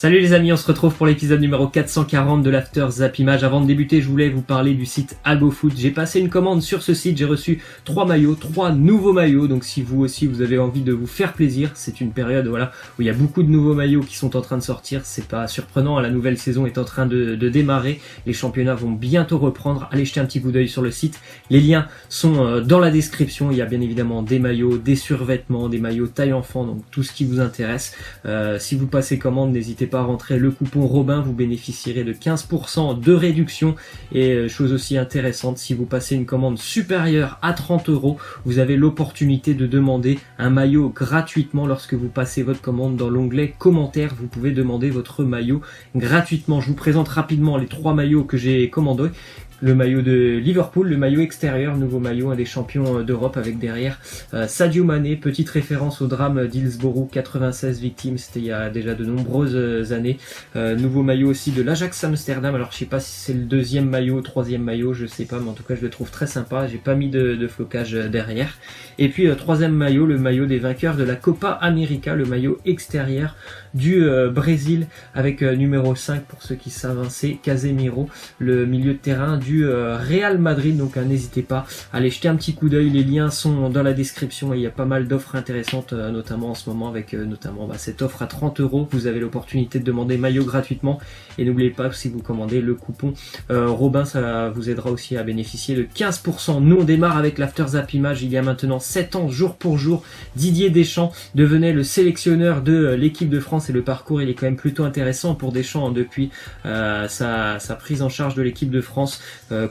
Salut les amis, on se retrouve pour l'épisode numéro 440 de l'After Zap Image. Avant de débuter, je voulais vous parler du site AgoFoot. J'ai passé une commande sur ce site, j'ai reçu 3 maillots, 3 nouveaux maillots. Donc si vous aussi vous avez envie de vous faire plaisir, c'est une période où il y a beaucoup de nouveaux maillots qui sont en train de sortir. C'est pas surprenant, la nouvelle saison est en train de démarrer. Les championnats vont bientôt reprendre. Allez jeter un petit coup d'œil sur le site. Les liens sont dans la description. Il y a bien évidemment des maillots, des survêtements, des maillots taille enfant, donc tout ce qui vous intéresse. Si vous passez commande, n'hésitez pas à rentrer le coupon Robin, vous bénéficierez de 15% de réduction. Et chose aussi intéressante, si vous passez une commande supérieure à 30 €, vous avez l'opportunité de demander un maillot gratuitement lorsque vous passez votre commande. Dans l'onglet commentaires, vous pouvez demander votre maillot gratuitement. Je vous présente rapidement les 3 maillots que j'ai commandés. Le maillot de Liverpool, le maillot extérieur, nouveau maillot, un des champions d'Europe, avec derrière Sadio Mané, petite référence au drame d'Hillsborough, 96 victimes, c'était il y a déjà de nombreuses années. Nouveau maillot aussi de l'Ajax Amsterdam, alors je sais pas si c'est le deuxième maillot, troisième maillot, je sais pas, mais en tout cas je le trouve très sympa, j'ai pas mis de flocage derrière. Et puis troisième maillot, le maillot des vainqueurs de la Copa América, le maillot extérieur du Brésil, avec numéro 5 pour ceux qui savent, c'est Casemiro, le milieu de terrain du Real Madrid. Donc n'hésitez pas à aller jeter un petit coup d'œil, les liens sont dans la description et il y a pas mal d'offres intéressantes, notamment en ce moment avec notamment cette offre à 30 €. Vous avez l'opportunité de demander maillot gratuitement et n'oubliez pas, si vous commandez le coupon Robin, ça vous aidera aussi à bénéficier de 15%. Nous on démarre avec l'After Zap Image il y a maintenant 7 ans, jour pour jour. Didier Deschamps devenait le sélectionneur de l'équipe de France et le parcours il est quand même plutôt intéressant pour Deschamps depuis sa prise en charge de l'équipe de France.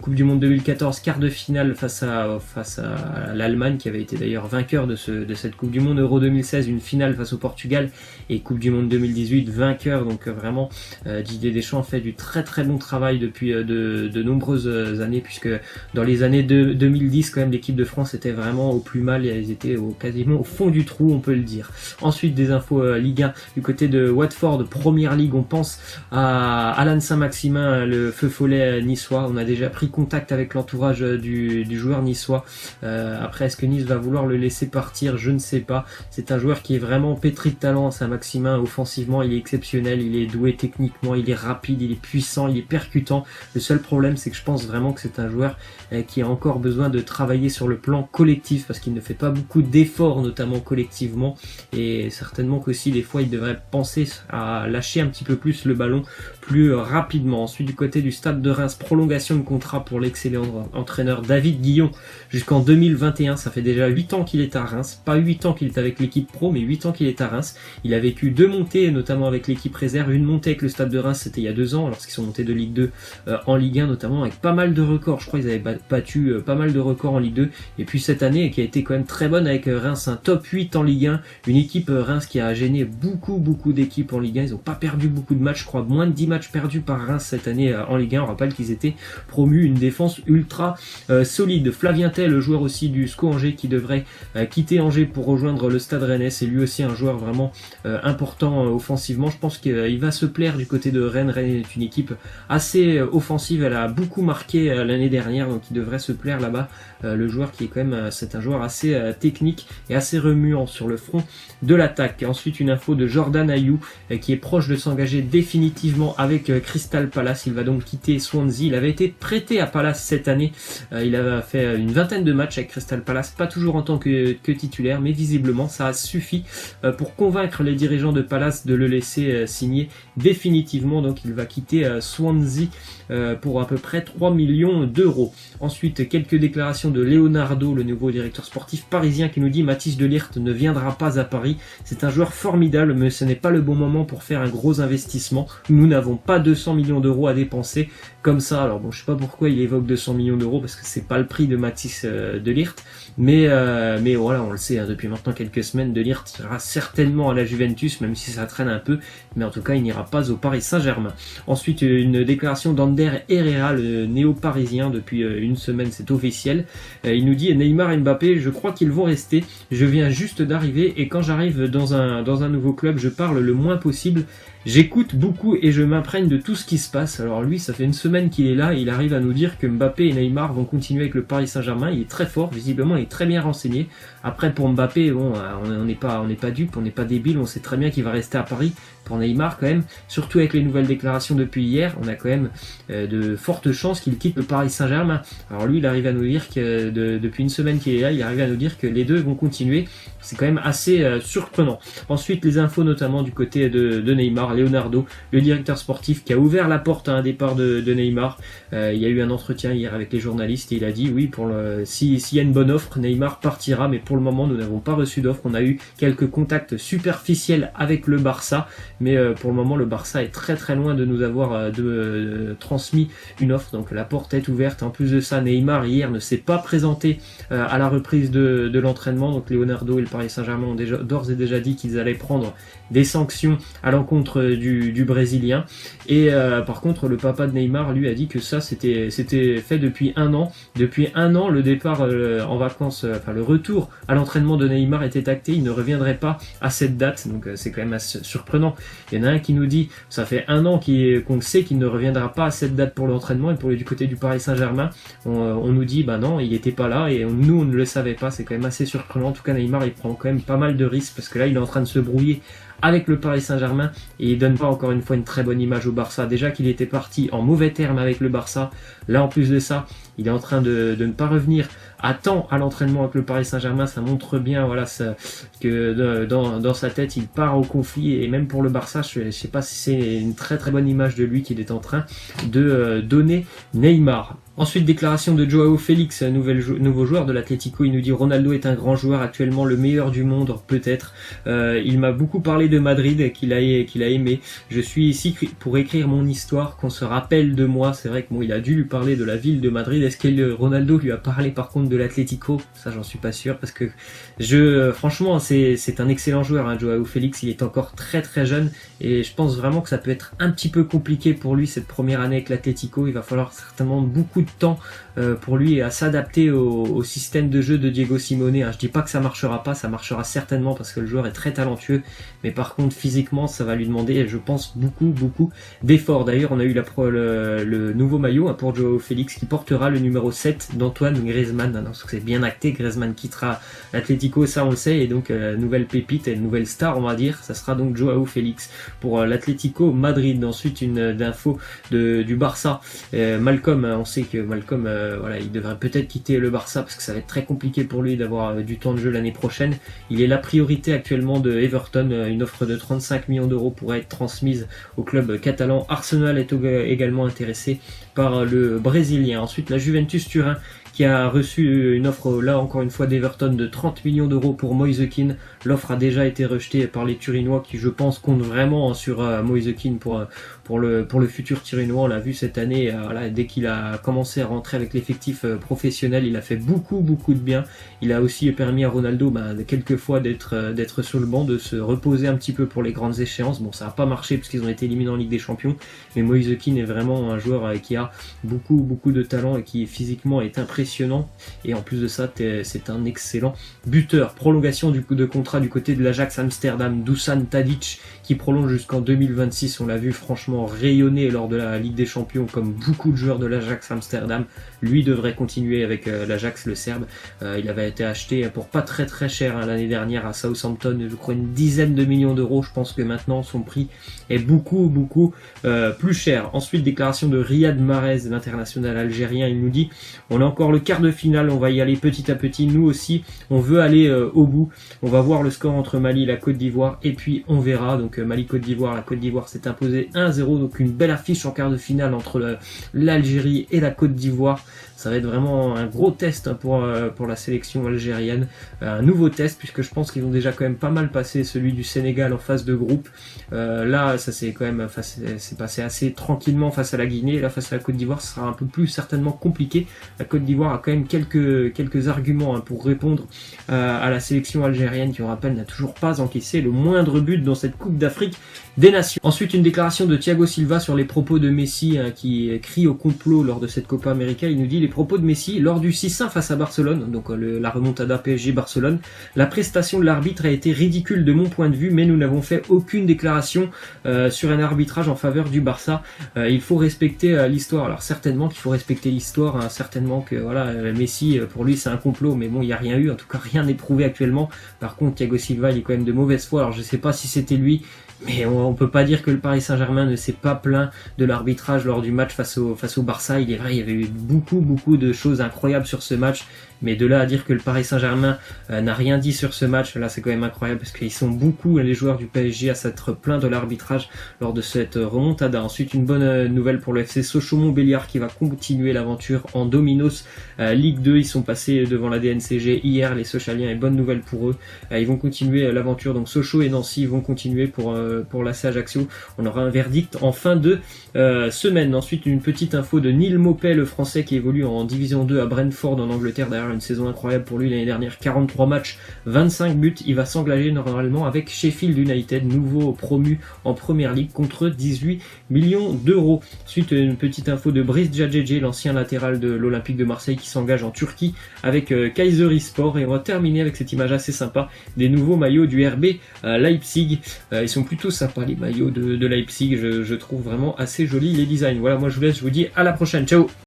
Coupe du Monde 2014, quart de finale face à l'Allemagne qui avait été d'ailleurs vainqueur de cette Coupe du Monde. Euro 2016, une finale face au Portugal, et Coupe du Monde 2018, vainqueur. Donc vraiment Didier Deschamps fait du très très bon travail depuis de nombreuses années, puisque dans les années 2010 quand même l'équipe de France était vraiment au plus mal, et ils étaient quasiment au fond du trou, on peut le dire. Ensuite des infos Ligue 1 du côté de Watford, Première Ligue, on pense à Alan Saint-Maximin, le feu follet niçois. On a déjà pris contact avec l'entourage du joueur niçois. Après, est-ce que Nice va vouloir le laisser partir? Je ne sais pas. C'est un joueur qui est vraiment pétri de talent, Saint-Maximin. Offensivement, il est exceptionnel, il est doué techniquement, il est rapide, il est puissant, il est percutant. Le seul problème, c'est que je pense vraiment que c'est un joueur qui a encore besoin de travailler sur le plan collectif, parce qu'il ne fait pas beaucoup d'efforts, notamment collectivement, et certainement qu'aussi des fois il devrait penser à lâcher un petit peu plus le ballon plus rapidement. Ensuite, du côté du Stade de Reims, prolongation de contrat pour l'excellent entraîneur David Guillon jusqu'en 2021. Ça fait déjà 8 ans qu'il est à Reims, pas 8 ans qu'il est avec l'équipe pro, mais 8 ans qu'il est à Reims. Il a vécu 2 montées, notamment avec l'équipe réserve. Une montée avec le Stade de Reims, c'était il y a 2 ans, lorsqu'ils sont montés de Ligue 2 en Ligue 1, notamment avec pas mal de records. Je crois qu'ils avaient battu pas mal de records en Ligue 2. Et puis cette année, qui a été quand même très bonne avec Reims, un top 8 en Ligue 1. Une équipe Reims qui a gêné beaucoup d'équipes en Ligue 1. Ils n'ont pas perdu beaucoup de matchs, je crois moins de 10 matchs perdus par Reims cette année en Ligue 1. On rappelle qu'ils étaient promus, une défense ultra solide. Flavien Tell, le joueur aussi du SCO Angers, qui devrait quitter Angers pour rejoindre le Stade Rennais. C'est lui aussi un joueur vraiment important offensivement. Je pense qu'il va se plaire du côté de Rennes. Rennes est une équipe assez offensive, elle a beaucoup marqué l'année dernière, donc il devrait se plaire là-bas. Le joueur qui est quand même, c'est un joueur assez technique et assez remuant sur le front de l'attaque. Ensuite, une info de Jordan Ayew qui est proche de s'engager définitivement avec Crystal Palace. Il va donc quitter Swansea. Il avait été prêté à Palace cette année. Il avait fait une vingtaine de matchs avec Crystal Palace, pas toujours en tant que titulaire, mais visiblement ça a suffi pour convaincre les dirigeants de Palace de le laisser signer définitivement. Donc il va quitter Swansea pour à peu près 3 millions d'euros. Ensuite, quelques déclarations de Leonardo, le nouveau directeur sportif parisien, qui nous dit: Mathys de Ligt ne viendra pas à Paris. C'est un joueur formidable, mais ce n'est pas le bon moment pour faire un gros investissement. Nous n'avons pas 200 millions d'euros à dépenser comme ça. Alors bon, je sais pas pourquoi il évoque 200 millions d'euros, parce que c'est pas le prix de Mathys de Ligt, mais voilà, on le sait depuis maintenant quelques semaines, de Ligt ira certainement à la Juventus, même si ça traîne un peu, mais en tout cas il n'ira pas au Paris Saint-Germain. Ensuite, une déclaration d'Ander Herrera, le néo-parisien, depuis une semaine, c'est officiel. Il nous dit: Neymar et Mbappé, je crois qu'ils vont rester. Je viens juste d'arriver et quand j'arrive dans un nouveau club, je parle le moins possible. J'écoute beaucoup et je m'imprègne de tout ce qui se passe. Alors lui, ça fait une semaine qu'il est là, il arrive à nous dire que Mbappé et Neymar vont continuer avec le Paris Saint-Germain. Il est très fort, visiblement il est très bien renseigné. Après pour Mbappé, bon, on n'est pas dupe, on n'est pas débile, on sait très bien qu'il va rester à Paris. Pour Neymar quand même, surtout avec les nouvelles déclarations depuis hier, on a quand même de fortes chances qu'il quitte le Paris Saint-Germain. Alors lui, il arrive à nous dire que depuis une semaine qu'il est là, il arrive à nous dire que les deux vont continuer. C'est quand même assez surprenant. Ensuite, les infos notamment du côté de Neymar, Leonardo, le directeur sportif qui a ouvert la porte à un départ de Neymar. Il y a eu un entretien hier avec les journalistes et il a dit oui, s'il y a une bonne offre, Neymar partira, mais pour le moment, nous n'avons pas reçu d'offre. On a eu quelques contacts superficiels avec le Barça, mais pour le moment, le Barça est très très loin de nous avoir transmis une offre, donc la porte est ouverte. En plus de ça, Neymar hier ne s'est pas présenté à la reprise de l'entraînement, donc Leonardo et le Paris Saint-Germain ont d'ores et déjà dit qu'ils allaient prendre des sanctions à l'encontre du Brésilien. Et par contre, le papa de Neymar, lui, a dit que ça, c'était fait depuis un an. Depuis un an, le départ en vacances, enfin le retour à l'entraînement de Neymar était acté. Il ne reviendrait pas à cette date, donc c'est quand même assez surprenant. Il y en a un qui nous dit, ça fait un an qu'on sait qu'il ne reviendra pas à cette date pour l'entraînement, et pour du côté du Paris Saint-Germain, on nous dit, bah non, il était pas là, et nous, on ne le savait pas. C'est quand même assez surprenant. En tout cas, Neymar, il prend quand même pas mal de risques, parce que là, il est en train de se brouiller avec le Paris Saint-Germain et il donne pas encore une fois une très bonne image au Barça. Déjà qu'il était parti en mauvais termes avec le Barça, là en plus de ça, il est en train de ne pas revenir à temps à l'entraînement avec le Paris Saint-Germain. Ça montre bien voilà que dans sa tête il part au conflit, et même pour le Barça, je sais pas si c'est une très très bonne image de lui qu'il est en train de donner Neymar. Ensuite, déclaration de Joao Félix, nouveau joueur de l'Atlético. Il nous dit: Ronaldo est un grand joueur, actuellement le meilleur du monde, peut-être. Il m'a beaucoup parlé de Madrid, qu'il a aimé. Je suis ici pour écrire mon histoire, qu'on se rappelle de moi. C'est vrai que bon, il a dû lui parler de la ville de Madrid. Est-ce que Ronaldo lui a parlé par contre de l'Atlético? Ça, j'en suis pas sûr, parce que franchement, c'est un excellent joueur, hein, Joao Félix. Il est encore très très jeune, et je pense vraiment que ça peut être un petit peu compliqué pour lui cette première année avec l'Atlético. Il va falloir certainement beaucoup de temps pour lui à s'adapter au système de jeu de Diego Simeone. Je dis pas que ça marchera pas, ça marchera certainement parce que le joueur est très talentueux, mais par contre physiquement ça va lui demander, je pense, beaucoup d'efforts. D'ailleurs, on a eu le nouveau maillot pour Joao Félix qui portera le numéro 7 d'Antoine Griezmann. Non, c'est bien acté, Griezmann quittera l'Atlético, ça on le sait, et donc nouvelle pépite et nouvelle star, on va dire, ça sera donc Joao Félix pour l'Atlético Madrid. Ensuite, une info du Barça, Malcom, on sait que Malcom voilà, il devrait peut-être quitter le Barça parce que ça va être très compliqué pour lui d'avoir du temps de jeu l'année prochaine. Il est la priorité actuellement de Everton. Une offre de 35 millions d'euros pourrait être transmise au club catalan. Arsenal est également intéressé par le Brésilien. Ensuite, la Juventus Turin qui a reçu une offre, là encore une fois, d'Everton de 30 millions d'euros pour Moise Kean. L'offre a déjà été rejetée par les Turinois qui, je pense, comptent vraiment sur Moise Kean pour le futur Turinois. On l'a vu cette année, voilà, dès qu'il a commencé à rentrer avec l'effectif professionnel, il a fait beaucoup de bien. Il a aussi permis à Ronaldo quelquefois d'être sur le banc, de se reposer un petit peu pour les grandes échéances. Bon, ça n'a pas marché puisqu'ils ont été éliminés en Ligue des Champions, mais Moise Kean est vraiment un joueur qui a beaucoup de talent et qui physiquement est impressionnant. Et en plus de ça, c'est un excellent buteur. Prolongation de contrat du côté de l'Ajax Amsterdam, Dusan Tadic qui prolonge jusqu'en 2026. On l'a vu franchement rayonner lors de la Ligue des Champions comme beaucoup de joueurs de l'Ajax Amsterdam. Lui devrait continuer avec l'Ajax, le Serbe. Il avait été acheté pour pas très cher l'année dernière à Southampton, je crois une dizaine de millions d'euros. Je pense que maintenant son prix est beaucoup plus cher. Ensuite, déclaration de Riyad Mahrez, l'international algérien. Il nous dit: on a encore le quart de finale, on va y aller petit à petit. Nous aussi, on veut aller au bout. On va voir le score entre Mali et la Côte d'Ivoire, et puis on verra. Donc Mali-Côte d'Ivoire, la Côte d'Ivoire s'est imposée 1-0, donc une belle affiche en quart de finale entre l'Algérie et la Côte d'Ivoire. Ça va être vraiment un gros test pour la sélection algérienne, un nouveau test, puisque je pense qu'ils ont déjà quand même pas mal passé celui du Sénégal en phase de groupe. Là, ça c'est quand même c'est passé assez tranquillement face à la Guinée. Là, face à la Côte d'Ivoire, ce sera un peu plus certainement compliqué. La Côte d'Ivoire a quand même quelques arguments pour répondre à la sélection algérienne, qui, on rappelle, n'a toujours pas encaissé le moindre but dans cette Coupe d'Afrique des Nations. Ensuite, une déclaration de Thiago Silva sur les propos de Messi qui crie au complot lors de cette Copa América. Il nous dit les propos de Messi lors du 6-1 face à Barcelone, donc la remontada PSG Barcelone. La prestation de l'arbitre a été ridicule de mon point de vue, mais nous n'avons fait aucune déclaration sur un arbitrage en faveur du Barça. Il faut respecter l'histoire. Alors certainement qu'il faut respecter l'histoire, hein, certainement que voilà, Messi pour lui c'est un complot, mais bon il n'y a rien eu, en tout cas rien n'est prouvé actuellement. Par contre Thiago Silva il est quand même de mauvaise foi. Alors je sais pas si c'était lui, mais on peut pas dire que le Paris Saint-Germain ne s'est pas plaint de l'arbitrage lors du match face au Barça. Il est vrai, il y avait eu beaucoup de choses incroyables sur ce match, mais de là à dire que le Paris Saint-Germain n'a rien dit sur ce match, là c'est quand même incroyable parce qu'ils sont beaucoup les joueurs du PSG à s'être plaints de l'arbitrage lors de cette remontada. Ensuite une bonne nouvelle pour le FC Sochaux-Montbéliard qui va continuer l'aventure en Dominos Ligue 2. Ils sont passés devant la DNCG hier, les Sochaliens, et bonne nouvelle pour eux. Ils vont continuer l'aventure, donc Sochaux et Nancy vont continuer pour l'AC Ajaccio. On aura un verdict en fin de semaine. Ensuite une petite info de Neil Maupay, le français qui évolue en Division 2 à Brentford en Angleterre. D'ailleurs une saison incroyable pour lui l'année dernière, 43 matchs, 25 buts. Il va s'engager normalement avec Sheffield United, nouveau promu en Première Ligue, contre 18 millions d'euros. Ensuite une petite info de Brice Djadjedje, l'ancien latéral de l'Olympique de Marseille qui s'engage en Turquie avec Kayserispor. Et on va terminer avec cette image assez sympa des nouveaux maillots du RB Leipzig. Ils sont plutôt sympas les maillots de Leipzig, je trouve vraiment assez jolis les designs. Voilà, moi je vous laisse, je vous dis à la prochaine, ciao.